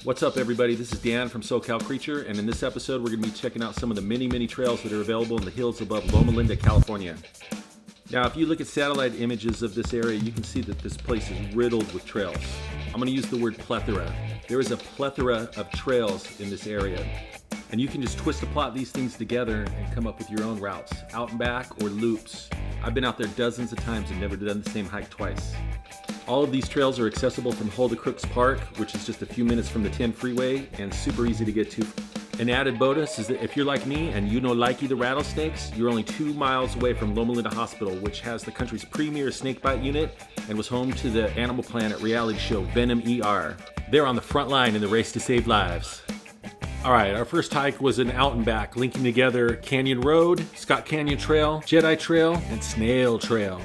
What's up, everybody? This is Dan from SoCal Creature, and in this episode we're going to be checking out some of the many trails that are available in the hills above Loma Linda, California. Now, if you look at satellite images of this area, you can see that this place is riddled with trails. I'm going to use the word plethora. There is a plethora of trails in this area, and you can just twist and plot these things together and come up with your own routes, out and back or loops. I've been out there dozens of times and never done the same hike twice. All of these trails are accessible from Hulda Crooks Park, which is just a few minutes from the 10 freeway and super easy to get to. An added bonus is that if you're like me and you know Likey the rattlesnakes, you're only 2 miles away from Loma Linda Hospital, which has the country's premier snakebite unit and was home to the Animal Planet reality show Venom ER. They're on the front line in the race to save lives. All right, our first hike was an out and back, linking together Canyon Road, Scott Canyon Trail, Jedi Trail, and Snail Trail.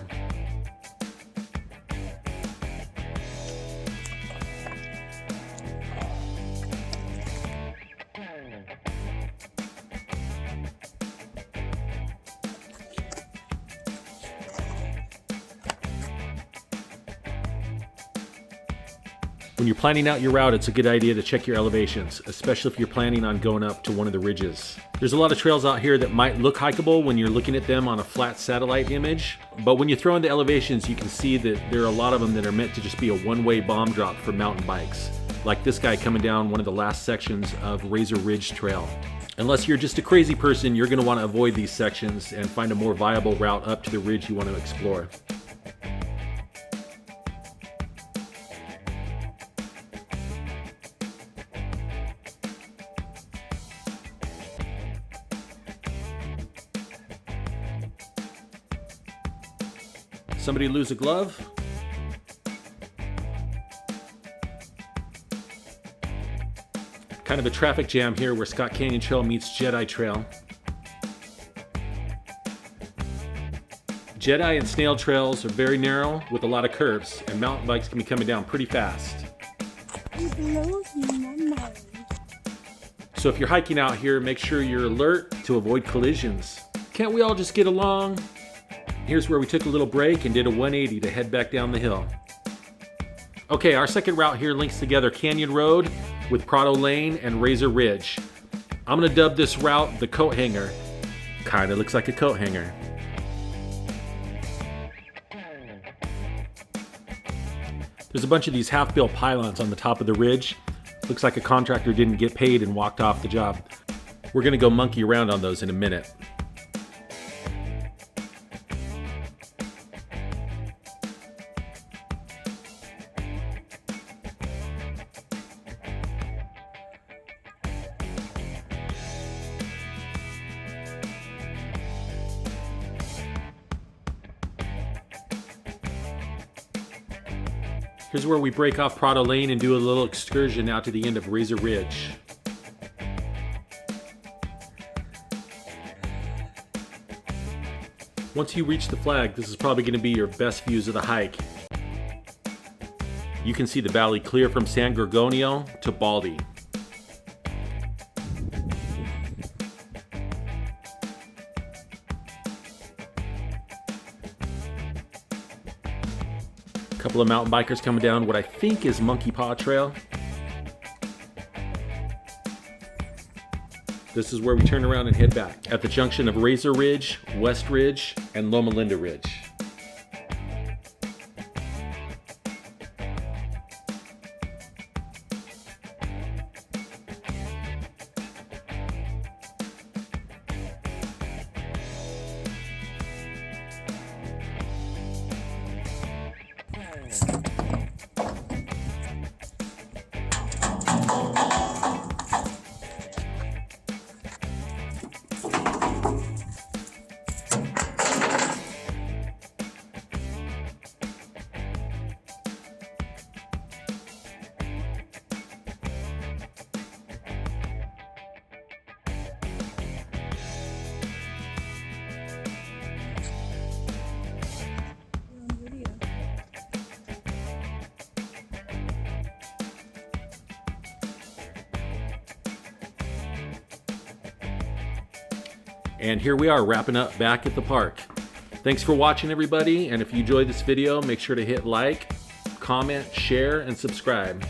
When you're planning out your route, it's a good idea to check your elevations, especially if you're planning on going up to one of the ridges. There's a lot of trails out here that might look hikeable when you're looking at them on a flat satellite image, but when you throw in the elevations, you can see that there are a lot of them that are meant to just be a one-way bomb drop for mountain bikes, like this guy coming down one of the last sections of Razor Ridge Trail. Unless you're just a crazy person, you're going to want to avoid these sections and find a more viable route up to the ridge you want to explore. Somebody lose a glove? Kind of a traffic jam here where Scott Canyon Trail meets Jedi Trail. Jedi and Snail Trails are very narrow with a lot of curves, and mountain bikes can be coming down pretty fast. So if you're hiking out here, make sure you're alert to avoid collisions. Can't we all just get along? Here's where we took a little break and did a 180 to head back down the hill. Okay, our second route here links together Canyon Road with Prado Lane and Razor Ridge. I'm gonna dub this route the coat hanger. Kinda looks like a coat hanger. There's a bunch of these half-built pylons on the top of the ridge. Looks like a contractor didn't get paid and walked off the job. We're gonna go monkey around on those in a minute. Here's where we break off Prado Lane and do a little excursion out to the end of Razor Ridge. Once you reach the flag, this is probably going to be your best views of the hike. You can see the valley clear from San Gorgonio to Baldy. Couple of mountain bikers coming down what I think is Monkey Paw Trail. This is where we turn around and head back at the junction of Razor Ridge, West Ridge, and Loma Linda Ridge. And here we are wrapping up back at the park. Thanks for watching, everybody, and if you enjoyed this video, make sure to hit like, comment, share, and subscribe.